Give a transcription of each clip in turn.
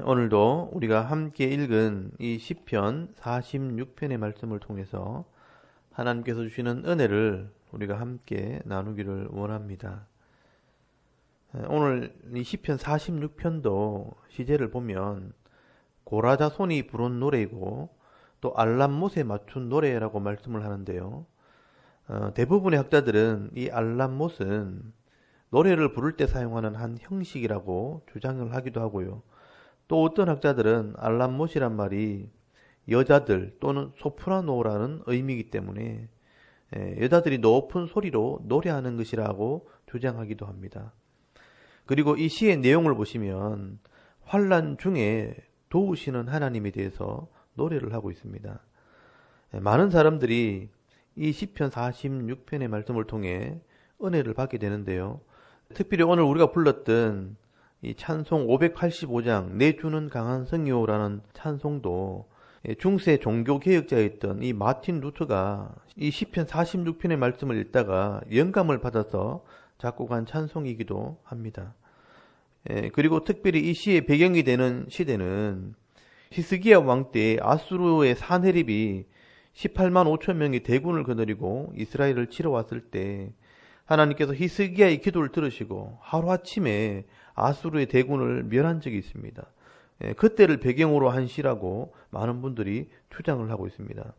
오늘도 우리가 함께 읽은 이 시편 46편의 말씀을 통해서 하나님께서 주시는 은혜를 우리가 함께 나누기를 원합니다. 오늘 이 시편 46편도 시제를 보면 고라 자손이 부른 노래이고 또 알람못에 맞춘 노래라고 말씀을 하는데요. 대부분의 학자들은 이 알람못은 노래를 부를 때 사용하는 한 형식이라고 주장을 하기도 하고요. 또 어떤 학자들은 알람못이란 말이 여자들 또는 소프라노라는 의미이기 때문에 여자들이 높은 소리로 노래하는 것이라고 주장하기도 합니다. 그리고 이 시의 내용을 보시면 환난 중에 도우시는 하나님에 대해서 노래를 하고 있습니다. 많은 사람들이 이 시편 46편의 말씀을 통해 은혜를 받게 되는데요. 특별히 오늘 우리가 불렀던 이 찬송 585장 내 주는 강한 성이요라는 찬송도 중세 종교개혁자였던 이 마틴 루터가 이 시편 46편의 말씀을 읽다가 영감을 받아서 작곡한 찬송이기도 합니다. 그리고 특별히 이 시의 배경이 되는 시대는 히스기야 왕 때 아수르의 산헤립이 18만 5천 명의 대군을 거느리고 이스라엘을 치러 왔을 때 하나님께서 히스기야의 기도를 들으시고 하루아침에 아수르의 대군을 멸한 적이 있습니다. 그때를 배경으로 한 시라고 많은 분들이 주장을 하고 있습니다.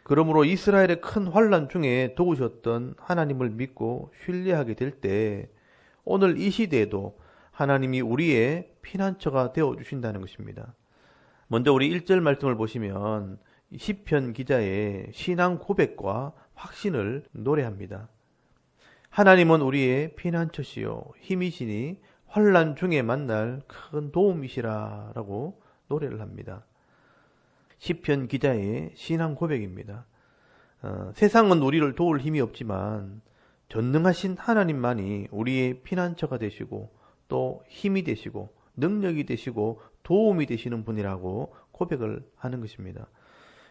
그러므로 이스라엘의 큰 환난 중에 도우셨던 하나님을 믿고 신뢰하게 될 때 오늘 이 시대에도 하나님이 우리의 피난처가 되어주신다는 것입니다. 먼저 우리 1절 말씀을 보시면 시편 기자의 신앙 고백과 확신을 노래합니다. 하나님은 우리의 피난처시요 힘이시니 환난 중에 만날 큰 도움이시라 라고 노래를 합니다. 시편 기자의 신앙 고백입니다. 세상은 우리를 도울 힘이 없지만 전능하신 하나님만이 우리의 피난처가 되시고 또 힘이 되시고 능력이 되시고 도움이 되시는 분이라고 고백을 하는 것입니다.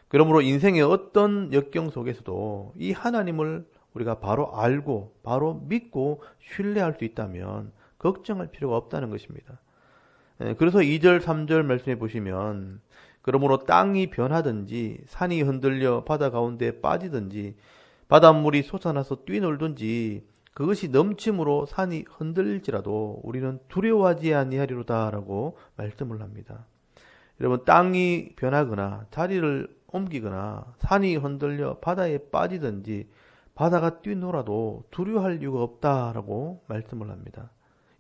그러므로 인생의 어떤 역경 속에서도 이 하나님을 우리가 바로 알고 바로 믿고 신뢰할 수 있다면 걱정할 필요가 없다는 것입니다. 그래서 2절 3절 말씀해 보시면 그러므로 땅이 변하든지 산이 흔들려 바다 가운데 빠지든지 바닷물이 솟아나서 뛰놀든지 그것이 넘침으로 산이 흔들릴지라도 우리는 두려워하지 아니하리로다 라고 말씀을 합니다. 여러분, 땅이 변하거나 자리를 옮기거나 산이 흔들려 바다에 빠지든지 바다가 뛰놀아도 두려워할 이유가 없다라고 말씀을 합니다.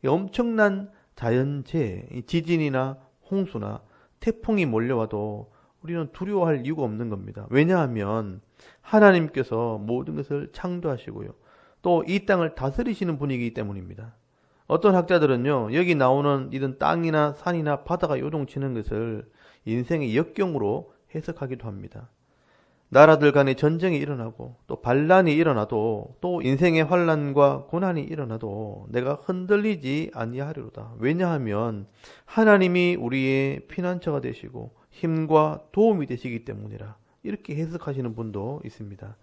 엄청난 자연재해, 지진이나 홍수나 태풍이 몰려와도 우리는 두려워할 이유가 없는 겁니다. 왜냐하면 하나님께서 모든 것을 창조하시고요. 또 이 땅을 다스리시는 분이기 때문입니다. 어떤 학자들은요, 여기 나오는 이런 땅이나 산이나 바다가 요동치는 것을 인생의 역경으로 해석하기도 합니다. 나라들 간의 전쟁이 일어나고 또 반란이 일어나도 또 인생의 환난과 고난이 일어나도 내가 흔들리지 아니하리로다. 왜냐하면 하나님이 우리의 피난처가 되시고 힘과 도움이 되시기 때문이라. 이렇게 해석하시는 분도 있습니다.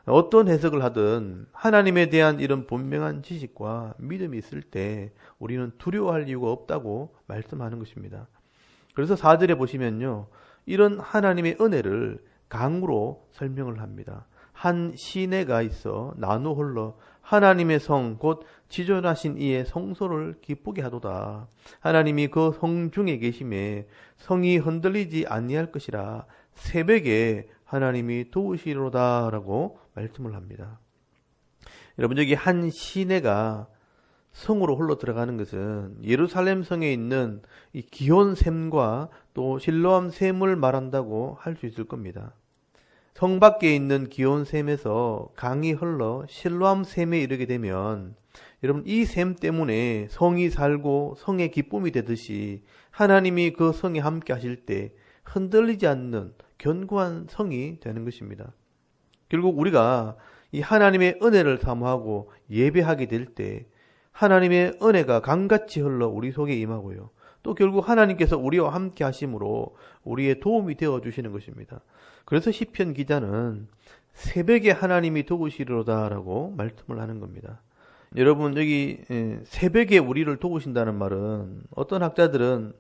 어떤 해석을 하든 하나님에 대한 이런 분명한 지식과 믿음이 있을 때 우리는 두려워할 이유가 없다고 말씀하는 것입니다. 그래서 4절에 보시면요, 이런 하나님의 은혜를 강으로 설명을 합니다. 한 시내가 있어 나누 홀러 하나님의 성 곧 지존하신 이의 성소를 기쁘게 하도다. 하나님이 그 성 중에 계심에 성이 흔들리지 아니할 것이라 새벽에 하나님이 도우시리로다 라고 말씀을 합니다. 여러분, 여기 한 시내가 성으로 홀로 들어가는 것은 예루살렘 성에 있는 이 기온샘과 또 실로암 샘을 말한다고 할 수 있을 겁니다. 성 밖에 있는 기온샘에서 강이 흘러 실로암 샘에 이르게 되면 여러분, 이 샘 때문에 성이 살고 성의 기쁨이 되듯이 하나님이 그 성에 함께 하실 때 흔들리지 않는 견고한 성이 되는 것입니다. 결국 우리가 이 하나님의 은혜를 사모하고 예배하게 될 때 하나님의 은혜가 강같이 흘러 우리 속에 임하고요. 또 결국 하나님께서 우리와 함께 하심으로 우리의 도움이 되어 주시는 것입니다. 그래서 시편 기자는 새벽에 하나님이 도우시리로다라고 말씀을 하는 겁니다. 여러분, 여기 새벽에 우리를 도우신다는 말은 어떤 학자들은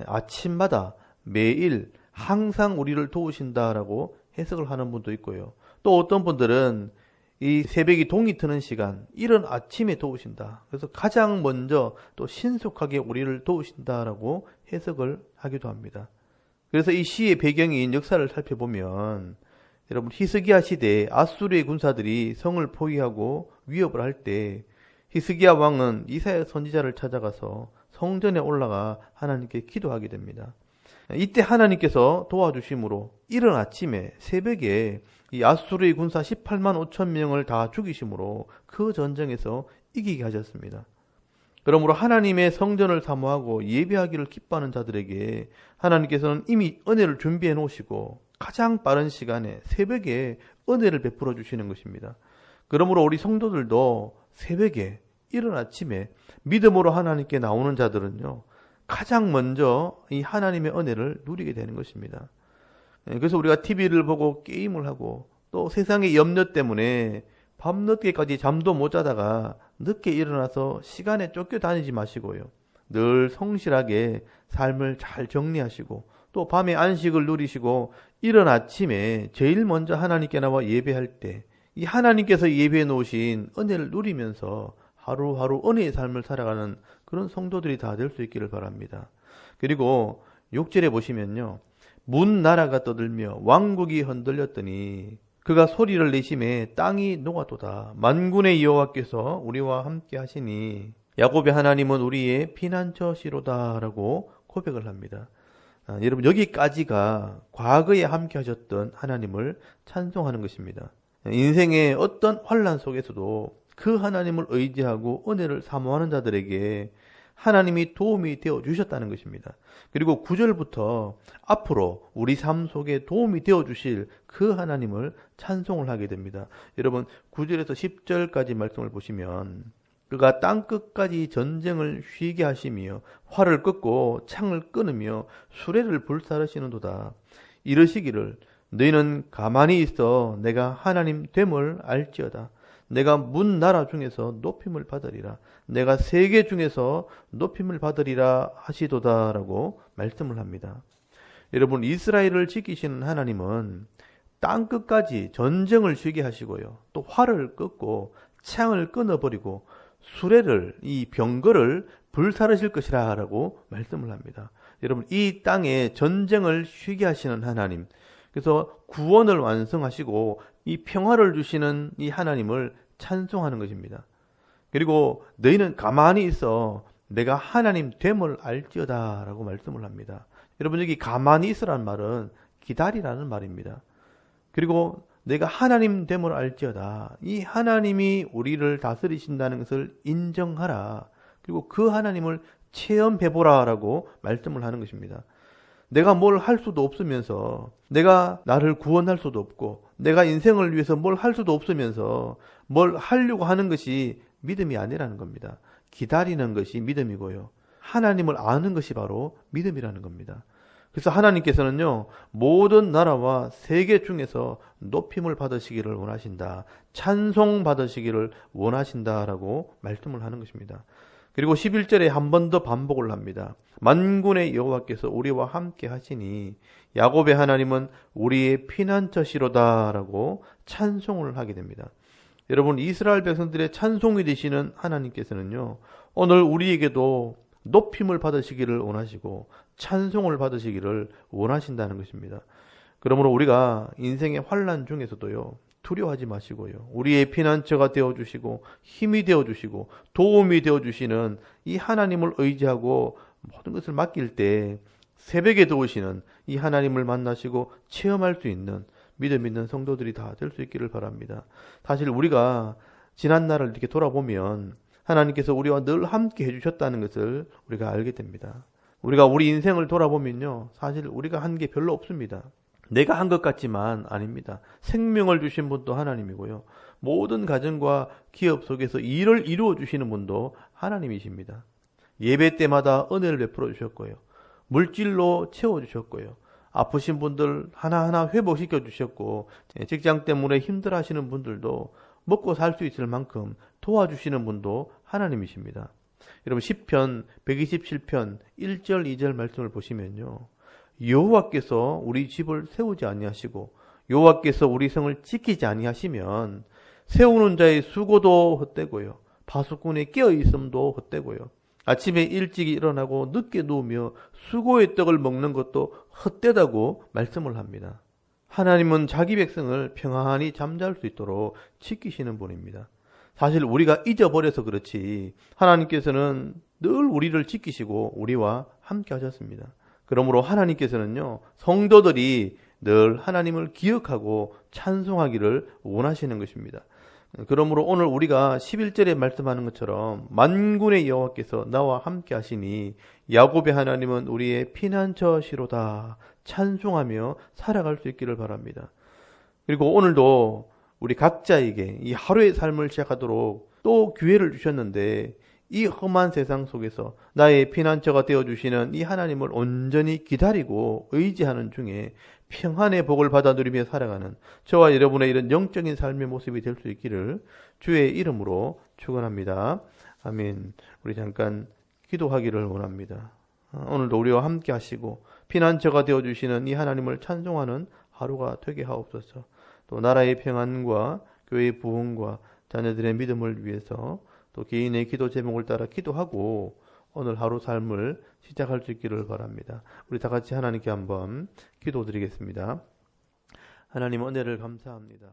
아침마다 매일 항상 우리를 도우신다라고 해석을 하는 분도 있고요. 또 어떤 분들은 이 새벽이 동이 트는 시간, 이른 아침에 도우신다. 그래서 가장 먼저 또 신속하게 우리를 도우신다라고 해석을 하기도 합니다. 그래서 이 시의 배경인 역사를 살펴보면 여러분 히스기야 시대에 아수르의 군사들이 성을 포위하고 위협을 할 때 히스기야 왕은 이사야 선지자를 찾아가서 성전에 올라가 하나님께 기도하게 됩니다. 이때 하나님께서 도와주심으로 이른 아침에 새벽에 이 아수르의 군사 18만 5천 명을 다 죽이심으로 그 전쟁에서 이기게 하셨습니다. 그러므로 하나님의 성전을 사모하고 예배하기를 기뻐하는 자들에게 하나님께서는 이미 은혜를 준비해 놓으시고 가장 빠른 시간에 새벽에 은혜를 베풀어 주시는 것입니다. 그러므로 우리 성도들도 새벽에 이른 아침에 믿음으로 하나님께 나오는 자들은요, 가장 먼저 이 하나님의 은혜를 누리게 되는 것입니다. 그래서 우리가 TV를 보고 게임을 하고 또 세상의 염려 때문에 밤늦게까지 잠도 못 자다가 늦게 일어나서 시간에 쫓겨다니지 마시고요. 늘 성실하게 삶을 잘 정리하시고 또 밤에 안식을 누리시고 이른 아침에 제일 먼저 하나님께 나와 예배할 때 이 하나님께서 예배해 놓으신 은혜를 누리면서 하루하루 은혜의 삶을 살아가는 그런 성도들이 다 될 수 있기를 바랍니다. 그리고 6절에 보시면요. 문 나라가 떠들며 왕국이 흔들렸더니 그가 소리를 내심에 땅이 녹아도다. 만군의 여호와께서 우리와 함께 하시니 야곱의 하나님은 우리의 피난처시로다 라고 고백을 합니다. 여러분 여기까지가 과거에 함께 하셨던 하나님을 찬송하는 것입니다. 인생의 어떤 환난 속에서도 그 하나님을 의지하고 은혜를 사모하는 자들에게 하나님이 도움이 되어 주셨다는 것입니다. 그리고 9절부터 앞으로 우리 삶 속에 도움이 되어 주실 그 하나님을 찬송을 하게 됩니다. 여러분 9절에서 10절까지 말씀을 보시면 그가 땅끝까지 전쟁을 쉬게 하시며 활을 끄고 창을 끊으며 수레를 불사르시는도다. 이르시기를 너희는 가만히 있어 내가 하나님 됨을 알지어다. 내가 문 나라 중에서 높임을 받으리라. 내가 세계 중에서 높임을 받으리라 하시도다라고 말씀을 합니다. 여러분 이스라엘을 지키시는 하나님은 땅끝까지 전쟁을 쉬게 하시고요. 또 활을 끄고 창을 끊어버리고 수레를 이 병거를 불사르실 것이라 라고 말씀을 합니다. 여러분 이 땅에 전쟁을 쉬게 하시는 하나님, 그래서 구원을 완성하시고 이 평화를 주시는 이 하나님을 찬송하는 것입니다. 그리고 너희는 가만히 있어 내가 하나님 됨을 알지어다 라고 말씀을 합니다. 여러분 여기 가만히 있으라는 말은 기다리라는 말입니다. 그리고 내가 하나님 됨을 알지어다. 이 하나님이 우리를 다스리신다는 것을 인정하라. 그리고 그 하나님을 체험해보라 라고 말씀을 하는 것입니다. 내가 뭘 할 수도 없으면서 내가 나를 구원할 수도 없고 내가 인생을 위해서 뭘 할 수도 없으면서 뭘 하려고 하는 것이 믿음이 아니라는 겁니다. 기다리는 것이 믿음이고요. 하나님을 아는 것이 바로 믿음이라는 겁니다. 그래서 하나님께서는요, 모든 나라와 세계 중에서 높임을 받으시기를 원하신다. 찬송 받으시기를 원하신다라고 말씀을 하는 것입니다. 그리고 11절에 한 번 더 반복을 합니다. 만군의 여호와께서 우리와 함께 하시니 야곱의 하나님은 우리의 피난처시로다라고 찬송을 하게 됩니다. 여러분 이스라엘 백성들의 찬송이 되시는 하나님께서는요, 오늘 우리에게도 높임을 받으시기를 원하시고 찬송을 받으시기를 원하신다는 것입니다. 그러므로 우리가 인생의 환난 중에서도요, 두려워하지 마시고요, 우리의 피난처가 되어주시고 힘이 되어주시고 도움이 되어주시는 이 하나님을 의지하고 모든 것을 맡길 때 새벽에 도우시는 이 하나님을 만나시고 체험할 수 있는 믿음 있는 성도들이 다 될 수 있기를 바랍니다. 사실 우리가 지난 날을 이렇게 돌아보면 하나님께서 우리와 늘 함께 해주셨다는 것을 우리가 알게 됩니다. 우리가 우리 인생을 돌아보면요, 사실 우리가 한 게 별로 없습니다. 내가 한 것 같지만 아닙니다. 생명을 주신 분도 하나님이고요. 모든 가정과 기업 속에서 일을 이루어 주시는 분도 하나님이십니다. 예배 때마다 은혜를 베풀어 주셨고요. 물질로 채워 주셨고요. 아프신 분들 하나하나 회복시켜 주셨고, 직장 때문에 힘들어 하시는 분들도 먹고 살 수 있을 만큼 도와주시는 분도 하나님이십니다. 여러분 시편 127편 1절 2절 말씀을 보시면요. 여호와께서 우리 집을 세우지 아니하시고 여호와께서 우리 성을 지키지 아니하시면 세우는 자의 수고도 헛되고요. 파수꾼의 깨어 있음도 헛되고요. 아침에 일찍 일어나고 늦게 누우며 수고의 떡을 먹는 것도 헛되다고 말씀을 합니다. 하나님은 자기 백성을 평안히 잠잘 수 있도록 지키시는 분입니다. 사실 우리가 잊어버려서 그렇지 하나님께서는 늘 우리를 지키시고 우리와 함께 하셨습니다. 그러므로 하나님께서는요, 성도들이 늘 하나님을 기억하고 찬송하기를 원하시는 것입니다. 그러므로 오늘 우리가 11절에 말씀하는 것처럼 만군의 여호와께서 나와 함께 하시니 야곱의 하나님은 우리의 피난처시로다 찬송하며 살아갈 수 있기를 바랍니다. 그리고 오늘도 우리 각자에게 이 하루의 삶을 시작하도록 또 기회를 주셨는데 이 험한 세상 속에서 나의 피난처가 되어주시는 이 하나님을 온전히 기다리고 의지하는 중에 평안의 복을 받아 누리며 살아가는 저와 여러분의 이런 영적인 삶의 모습이 될 수 있기를 주의 이름으로 축원합니다. 아멘. 우리 잠깐 기도하기를 원합니다. 오늘도 우리와 함께 하시고 피난처가 되어주시는 이 하나님을 찬송하는 하루가 되게 하옵소서. 또 나라의 평안과 교회의 부흥과 자녀들의 믿음을 위해서 또 개인의 기도 제목을 따라 기도하고 오늘 하루 삶을 시작할 수 있기를 바랍니다. 우리 다 같이 하나님께 한번 기도드리겠습니다. 하나님 은혜를 감사합니다.